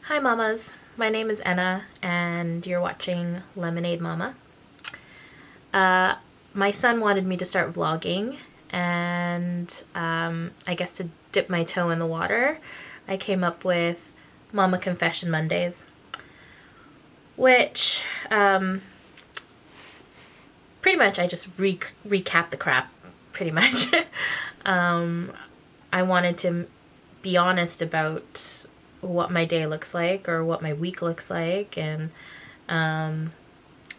Hi mamas, my name is Anna and you're watching Lemonade Mama. My son wanted me to start vlogging and I guess to dip my toe in the water, I came up with Mama Confession Mondays, which pretty much I just recap the crap, pretty much. I wanted to be honest about what my day looks like or what my week looks like, and I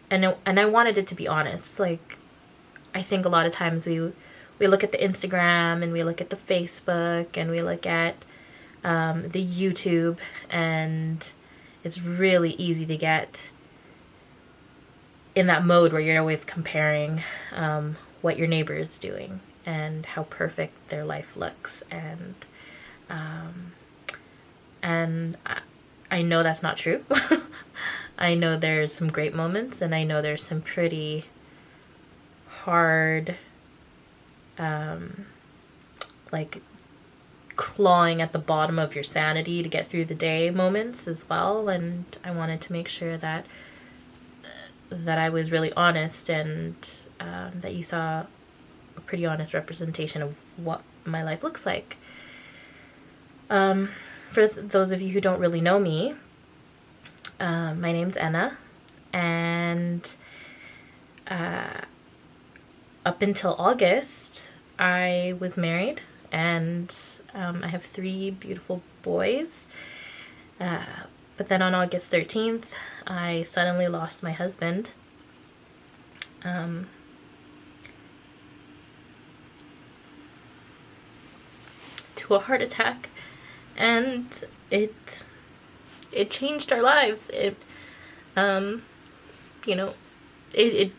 wanted it to be honest. Like, I think a lot of times we look at the Instagram and we look at the Facebook and we look at the YouTube, and it's really easy to get in that mode where you're always comparing what your neighbor is doing and how perfect their life looks, and I know that's not true. I know there's some great moments, and I know there's some pretty hard, like clawing at the bottom of your sanity to get through the day moments as well. And I wanted to make sure that I was really honest, and that you saw a pretty honest representation of what my life looks like. For those of you who don't really know me, my name's Anna, and up until August, I was married, and I have 3 beautiful boys. But then on August 13th, I suddenly lost my husband. To a heart attack, and it changed our lives. It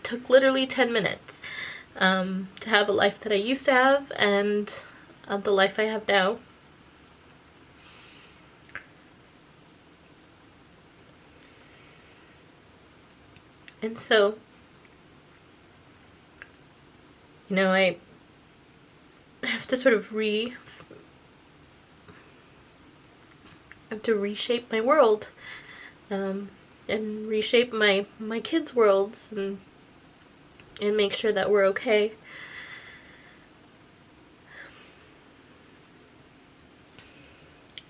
took literally 10 minutes to have a life that I used to have and the life I have now. And so, I have to sort of reshape my world, and reshape my kids' worlds, and make sure that we're okay.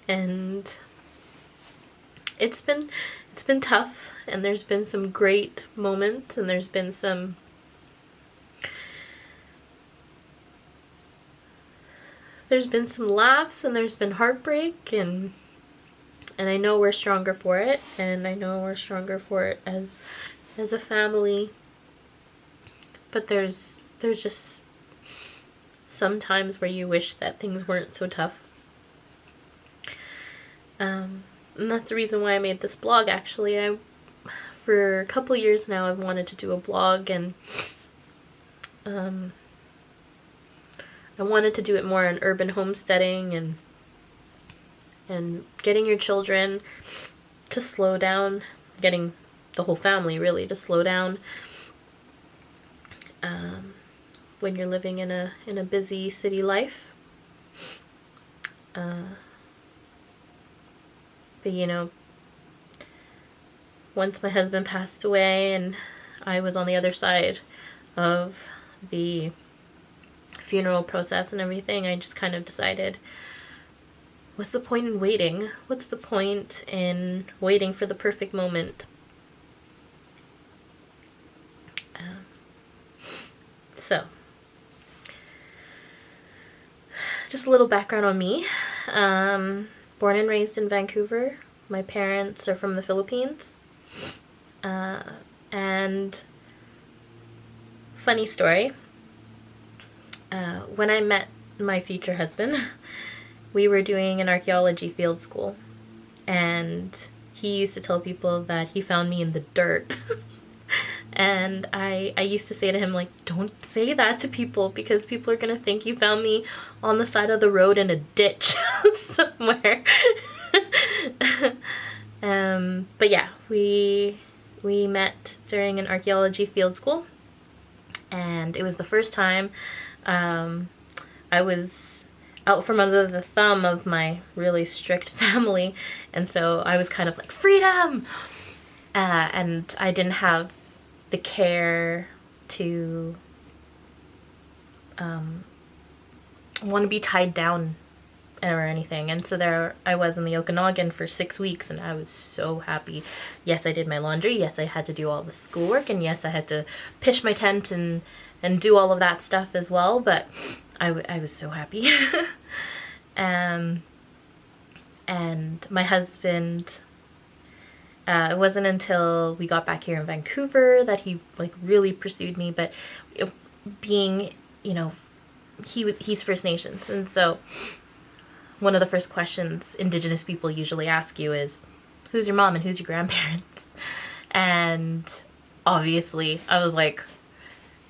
And it's been tough, and there's been some great moments, and there's been some laughs, and there's been heartbreak, and I know we're stronger for it, and I know we're stronger for it as a family. But there's just some times where you wish that things weren't so tough. And that's the reason why I made this blog, actually. For a couple years now, I've wanted to do a blog, and I wanted to do it more on urban homesteading and getting your children to slow down, getting the whole family really to slow down when you're living in a busy city life. But once my husband passed away and I was on the other side of the funeral process and everything, I just kind of decided, what's the point in waiting? What's the point in waiting for the perfect moment? So, just a little background on me. Born and raised in Vancouver. My parents are from the Philippines. And funny story, when I met my future husband, we were doing an archaeology field school, and he used to tell people that he found me in the dirt. And I used to say to him, like, don't say that to people, because people are gonna think you found me on the side of the road in a ditch somewhere. But yeah, we met during an archaeology field school, and it was the first time I was out from under the thumb of my really strict family, and so I was kind of like, freedom! And I didn't have the care to want to be tied down or anything. And so there I was in the Okanagan for 6 weeks, and I was so happy. Yes, I did my laundry. Yes, I had to do all the schoolwork, and yes, I had to pitch my tent and do all of that stuff as well, but I was so happy. And my husband, it wasn't until we got back here in Vancouver that he like really pursued me, but being, you know, he's First Nations, and so one of the first questions Indigenous people usually ask you is, who's your mom and who's your grandparents? And obviously I was like,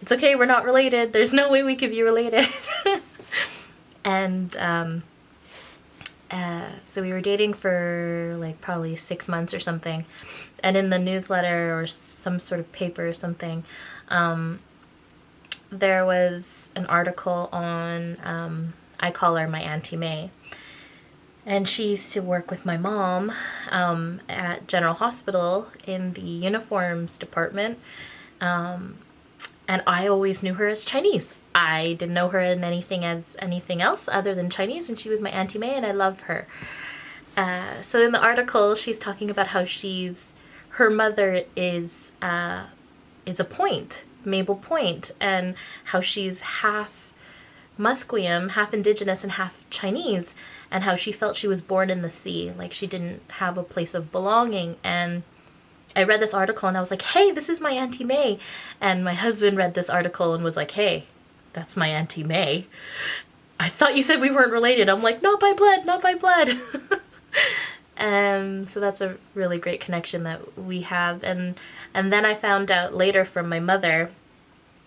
it's okay, we're not related. There's no way we could be related. And so we were dating for like probably 6 months or something. And in the newsletter or some sort of paper or something, there was an article on, I call her my Auntie May. And she used to work with my mom at General Hospital in the uniforms department. And I always knew her as Chinese. I didn't know her in anything else other than Chinese, and she was my Auntie May, and I love her. So in the article, she's talking about how her mother is a Point, Mabel Point, and how she's half Musqueam, half Indigenous, and half Chinese, and how she felt she was born in the sea, like she didn't have a place of belonging. And I read this article and I was like, hey, this is my Auntie May. And my husband read this article and was like, hey, that's my Auntie May. I thought you said we weren't related. I'm like, not by blood, not by blood. And so that's a really great connection that we have. And then I found out later from my mother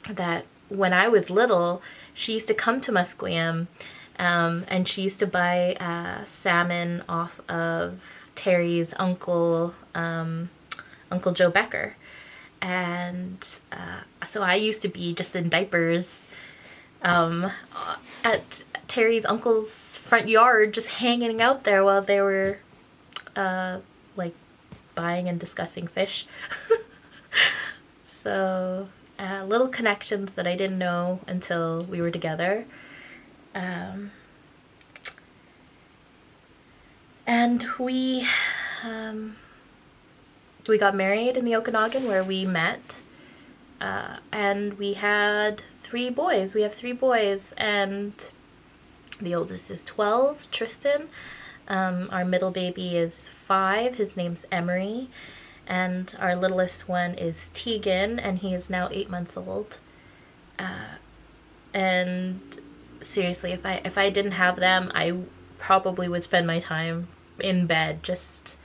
that when I was little, she used to come to Musqueam, and she used to buy salmon off of Terry's uncle, Uncle Joe Becker. And so I used to be just in diapers at Terry's uncle's front yard, just hanging out there while they were like buying and discussing fish. So little connections that I didn't know until we were together. And we got married in the Okanagan where we met, and we had 3 boys. We have 3 boys, and the oldest is 12, Tristan. Our middle baby is 5, his name's Emery, and our littlest one is Tegan, and he is now 8 months old. And seriously, if I didn't have them, I probably would spend my time in bed just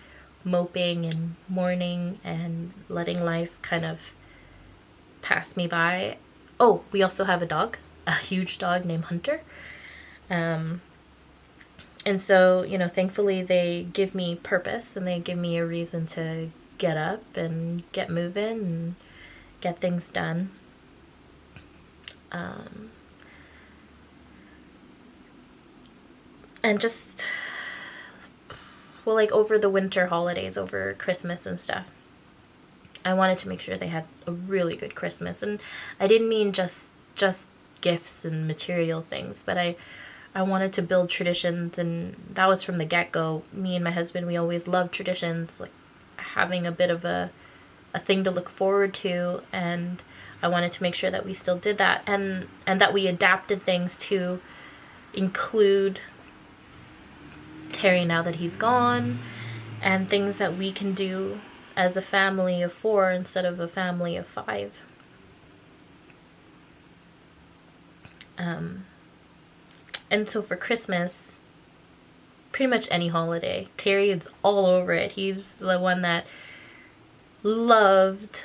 moping and mourning and letting life kind of pass me by. Oh, we also have a dog, a huge dog named Hunter. And so, you know, thankfully they give me purpose and they give me a reason to get up and get moving and get things done. And just, well, like over the winter holidays, over Christmas and stuff, I wanted to make sure they had a really good Christmas. And I didn't mean just gifts and material things, but I wanted to build traditions, and that was from the get-go. Me and my husband, we always loved traditions, like having a bit of a thing to look forward to, and I wanted to make sure that we still did that, and that we adapted things to include Terry now that he's gone, and things that we can do as a family of 4 instead of a family of 5. And so for Christmas, pretty much any holiday, Terry is all over it. He's the one that loved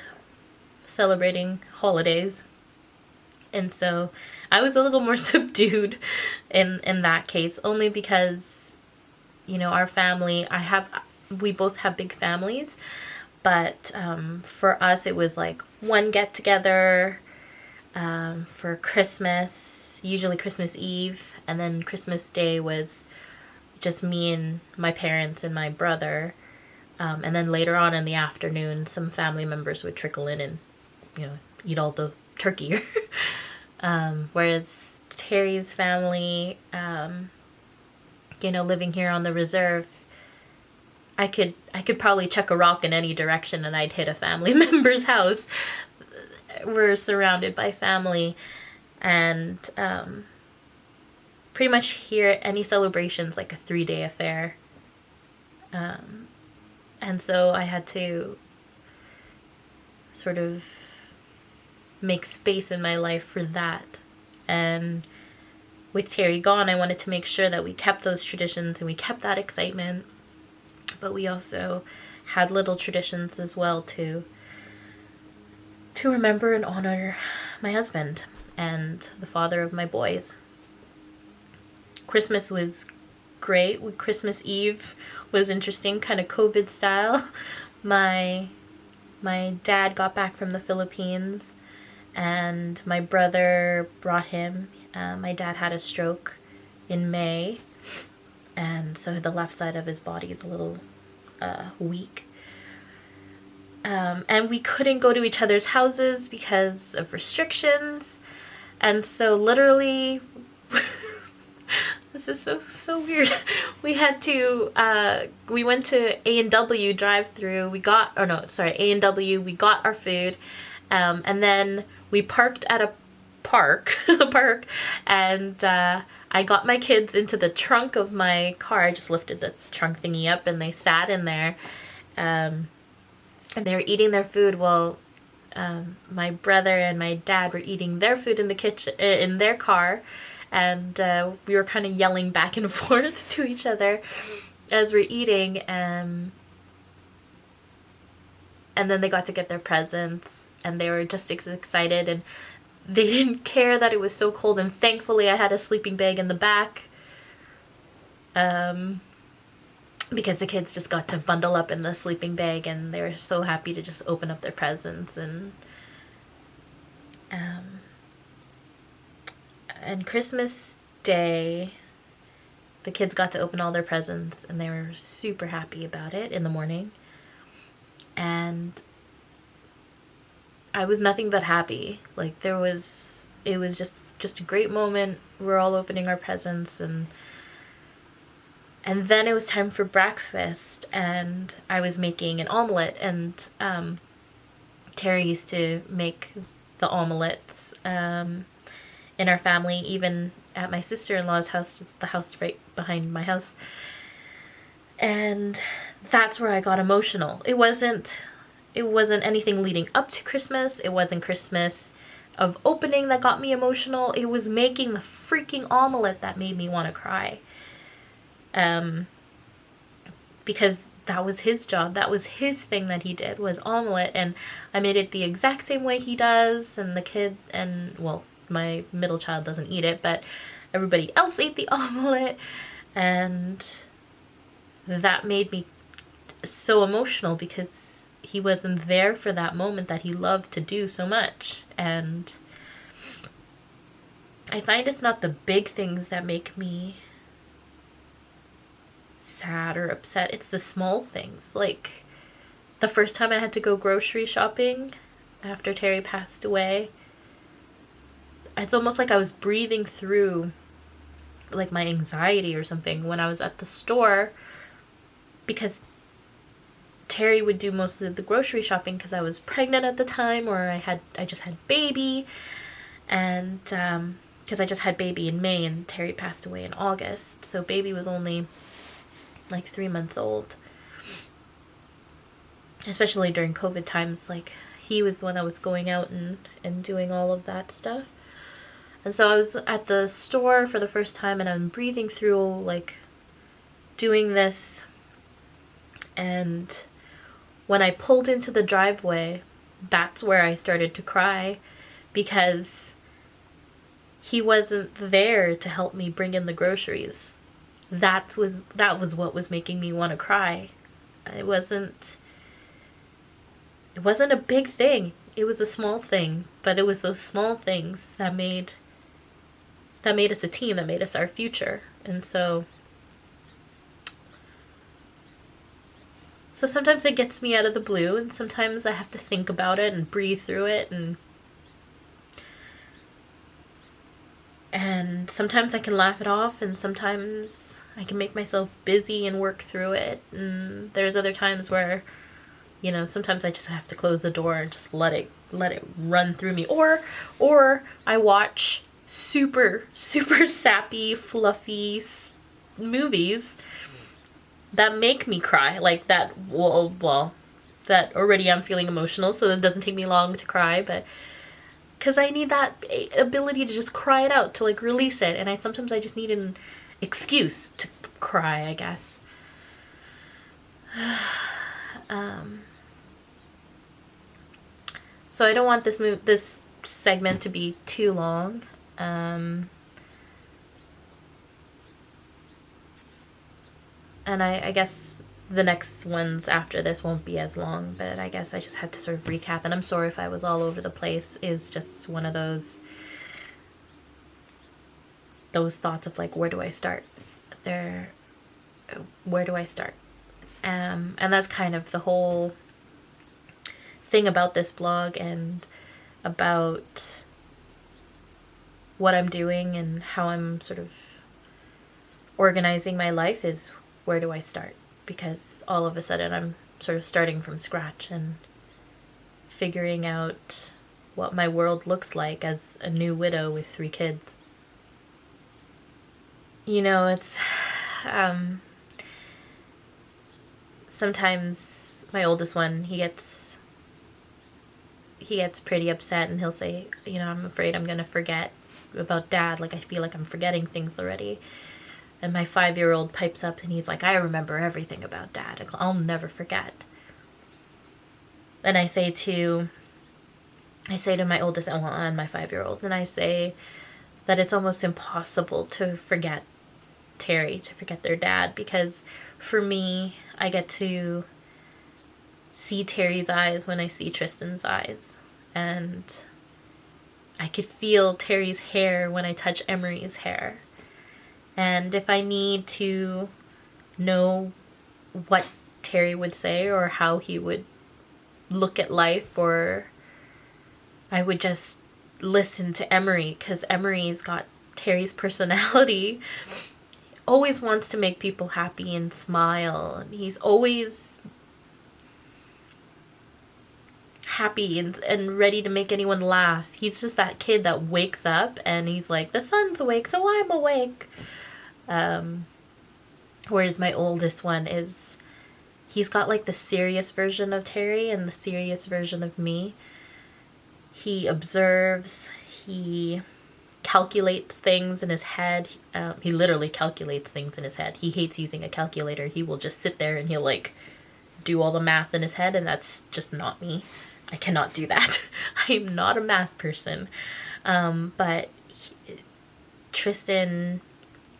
celebrating holidays. And so I was a little more subdued in that case, only because, you know, our family, we both have big families, but for us it was like one get together for Christmas, was usually Christmas Eve, and then Christmas Day was just me and my parents and my brother. And then later on in the afternoon, some family members would trickle in and, eat all the turkey. Whereas Terry's family, living here on the reserve, I could probably chuck a rock in any direction and I'd hit a family member's house. We're surrounded by family, and pretty much here any celebration's like a 3-day affair. And so I had to sort of make space in my life for that. And with Terry gone, I wanted to make sure that we kept those traditions and we kept that excitement. But we also had little traditions as well to remember and honor my husband and the father of my boys. Christmas was great. Christmas Eve was interesting, kind of COVID style. My dad got back from the Philippines and my brother brought him. My dad had a stroke in May, and so the left side of his body is a little weak. And we couldn't go to each other's houses because of restrictions. And so literally, this is so weird. We had to, we went to A&W drive-through. A&W, we got our food. And then we parked at a park, and I got my kids into the trunk of my car. I just lifted the trunk thingy up and they sat in there. And they were eating their food while my brother and my dad were eating their food in the kitchen, in their car. And we were kind of yelling back and forth to each other as we're eating. And then they got to get their presents and they were just excited, and they didn't care that it was so cold. And thankfully I had a sleeping bag in the back, because the kids just got to bundle up in the sleeping bag and they were so happy to just open up their presents. And Christmas Day, the kids got to open all their presents and they were super happy about it in the morning. And I was nothing but happy. Like it was just a great moment. We're all opening our presents, and then it was time for breakfast, and I was making an omelet, and Terry used to make the omelets in our family, even at my sister-in-law's house. It's the house right behind my house. And that's where I got emotional. It wasn't anything leading up to Christmas. It wasn't Christmas of opening that got me emotional. It was making the freaking omelet that made me want to cry. Because that was his job. That was his thing that he did, was omelet. And I made it the exact same way he does. And the kid, my middle child doesn't eat it, but everybody else ate the omelet. And that made me so emotional because he wasn't there for that moment that he loved to do so much. And I find it's not the big things that make me sad or upset. It's the small things. Like the first time I had to go grocery shopping after Terry passed away, it's almost like I was breathing through like my anxiety or something when I was at the store, because Terry would do most of the grocery shopping because I was pregnant at the time, or I just had baby, and because I just had baby in May and Terry passed away in August, so baby was only like 3 months old. Especially during COVID times, like he was the one that was going out and doing all of that stuff. And so I was at the store for the first time and I'm breathing through like doing this, and when I pulled into the driveway, that's where I started to cry, because he wasn't there to help me bring in the groceries. That was what was making me want to cry. It wasn't a big thing. It was a small thing, but it was those small things that made that made us a team, that made us our future. And so sometimes it gets me out of the blue, and sometimes I have to think about it and breathe through it, and sometimes I can laugh it off, and sometimes I can make myself busy and work through it. And there's other times where, you know, sometimes I just have to close the door and just let it run through me. Or I watch super sappy, fluffy movies that make me cry, like that. Well, that already I'm feeling emotional, so it doesn't take me long to cry, but because I need that ability to just cry it out, to like release it, and sometimes I just need an excuse to cry, I guess. So I don't want this segment to be too long. And I guess the next ones after this won't be as long, but I guess I just had to sort of recap, and I'm sorry if I was all over the place. It's just one of those thoughts of like, where do I start? Where do I start? And that's kind of the whole thing about this blog and about what I'm doing and how I'm sort of organizing my life, is where do I start? Because all of a sudden I'm sort of starting from scratch and figuring out what my world looks like as a new widow with 3 kids. You know, it's sometimes my oldest one, he gets pretty upset, and he'll say, you know, I'm afraid I'm gonna forget about Dad. Like, I feel like I'm forgetting things already. And my 5-year-old pipes up and he's like, I remember everything about Dad. I'll never forget. And I say to my oldest, and my 5-year-old, and I say that it's almost impossible to forget Terry, to forget their dad, because for me, I get to see Terry's eyes when I see Tristan's eyes, and I could feel Terry's hair when I touch Emery's hair. And if I need to know what Terry would say or how he would look at life, or I would just listen to Emery, because Emery's got Terry's personality. Always wants to make people happy and smile, and he's always happy and ready to make anyone laugh. He's just that kid that wakes up and he's like, the sun's awake, so I'm awake. Whereas my oldest one he's got like the serious version of Terry and the serious version of me. He observes, he calculates things in his head. He literally calculates things in his head. He hates using a calculator. He will just sit there and he'll like do all the math in his head, and that's just not me. I cannot do that. I'm not a math person. But Tristan,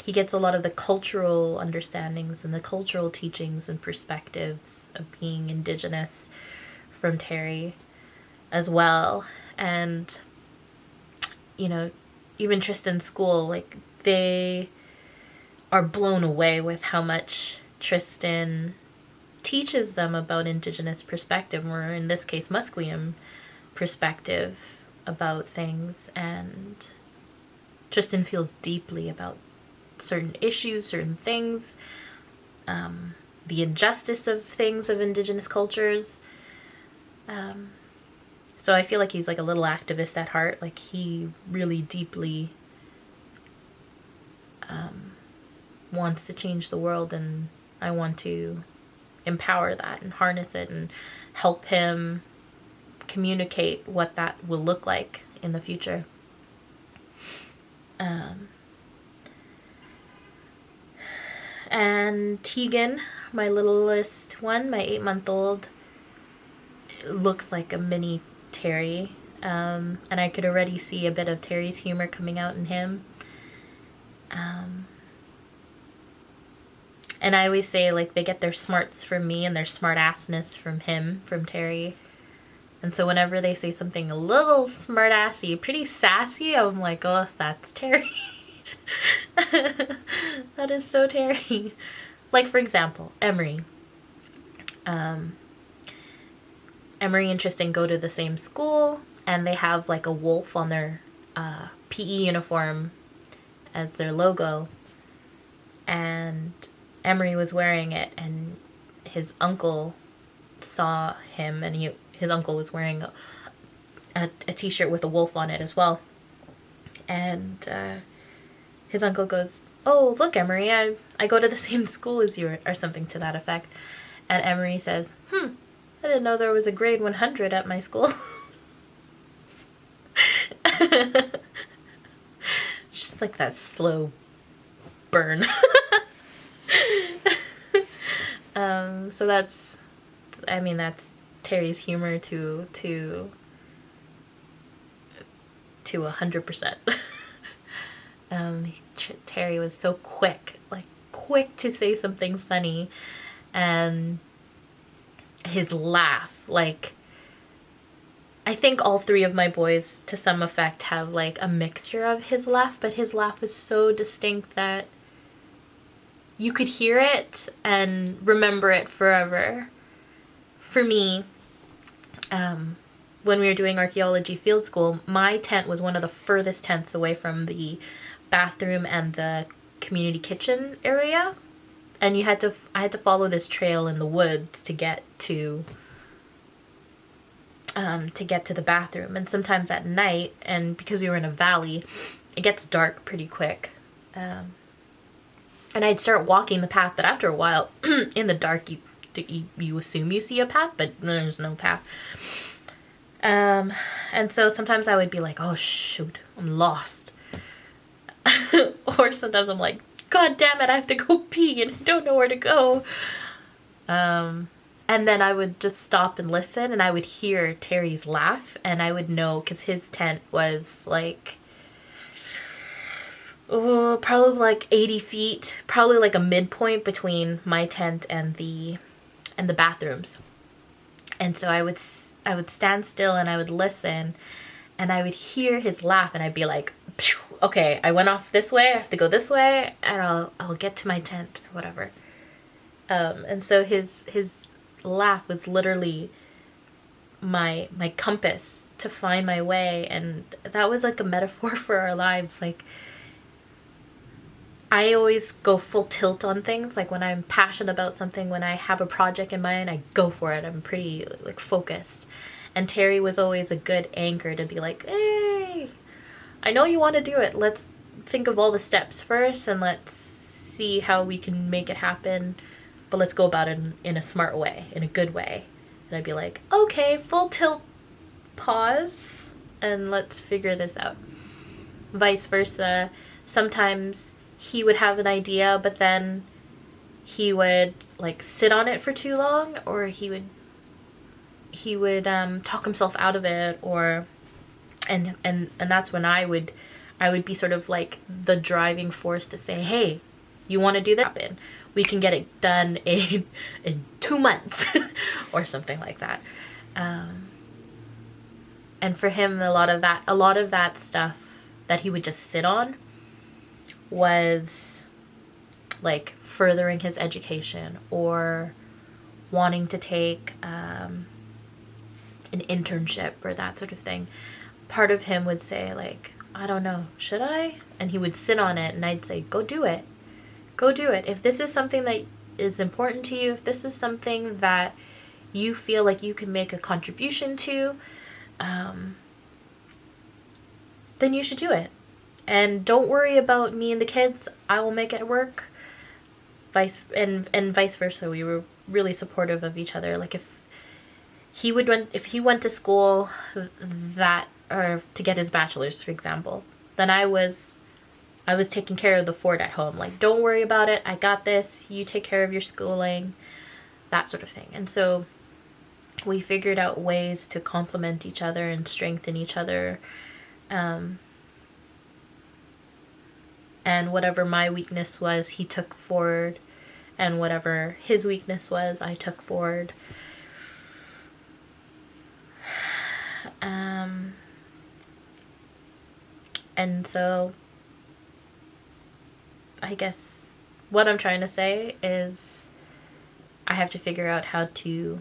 he gets a lot of the cultural understandings and the cultural teachings and perspectives of being Indigenous from Terry as well. And, you know, even Tristan's school, like, they are blown away with how much Tristan teaches them about Indigenous perspective, or in this case, Musqueam perspective about things. And Tristan feels deeply about certain issues, certain things, the injustice of things of Indigenous cultures. So I feel like he's like a little activist at heart. Like, he really deeply wants to change the world, and I want to empower that and harness it and help him communicate what that will look like in the future. And Tegan, my littlest one, my 8-month-old, looks like a mini Terry. And I could already see a bit of Terry's humor coming out in him. And I always say, like, they get their smarts from me and their smart-assness from him, from Terry. And so whenever they say something a little smart-assy, pretty sassy, I'm like, oh, that's Terry. That is so Terry. Like, for example, Emery. Emery and Tristan go to the same school, and they have like a wolf on their PE uniform as their logo. And Emery was wearing it, and his uncle saw him, and his uncle was wearing a t-shirt with a wolf on it as well. And his uncle goes, "Oh, look, Emery, I go to the same school as you," or something to that effect. And Emery says, I didn't know there was a grade 100 at my school. Just like that slow burn. So that's Terry's humor to 100%. Terry was so quick to say something funny, and his laugh, like, I think all three of my boys to some effect have like a mixture of his laugh, but his laugh is so distinct that you could hear it and remember it forever. For me, when we were doing archaeology field school, my tent was one of the furthest tents away from the bathroom and the community kitchen area, and I had to follow this trail in the woods to get to the bathroom. And sometimes at night, and because we were in a valley, it gets dark pretty quick. And I'd start walking the path, but after a while, in the dark, you assume you see a path, but there's no path. And so sometimes I would be like, oh shoot, I'm lost. Or sometimes I'm like, God damn it, I have to go pee and I don't know where to go. And then I would just stop and listen, and I would hear Terry's laugh, and I would know, because his tent was like, probably like 80 feet, probably like a midpoint between my tent and the bathrooms. And so I would stand still and I would listen, and I would hear his laugh, and I'd be like, okay, I went off this way, I have to go this way, and I'll get to my tent or whatever. And so his laugh was literally my compass to find my way, and that was like a metaphor for our lives. Like, I always go full tilt on things. Like, when I'm passionate about something, when I have a project in mind, I go for it. I'm pretty like focused. And Terry was always a good anchor to be like, hey, I know you want to do it. Let's think of all the steps first, and let's see how we can make it happen. But let's go about it in a smart way, in a good way. And I'd be like, okay, full tilt, pause, and let's figure this out. Vice versa. Sometimes he would have an idea, but then he would like sit on it for too long, or he would talk himself out of it, or and that's when I would be sort of like the driving force to say, hey, you want to do that? We can get it done in 2 months or something like that. And for him, a lot of that stuff that he would just sit on was like furthering his education, or wanting to take an internship or that sort of thing. Part of him would say like, I don't know, should I? And he would sit on it, and I'd say, go do it. Go do it. If this is something that is important to you, if this is something that you feel like you can make a contribution to, then you should do it. And don't worry about me and the kids. I will make it work. Vice versa. We were really supportive of each other. Like, if he went to school or to get his bachelor's, for example, then I was taking care of the fort at home. Like, don't worry about it. I got this. You take care of your schooling, that sort of thing. And so we figured out ways to complement each other and strengthen each other. And whatever my weakness was, he took forward. And whatever his weakness was, I took forward. And so I guess what I'm trying to say is I have to figure out how to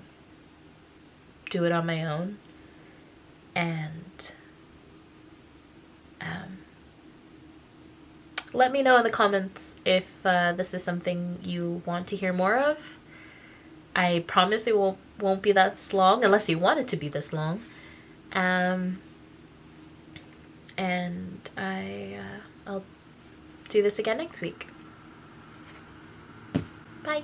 do it on my own. And let me know in the comments if this is something you want to hear more of. I promise it won't be that long unless you want it to be this long. And I'll do this again next week. Bye.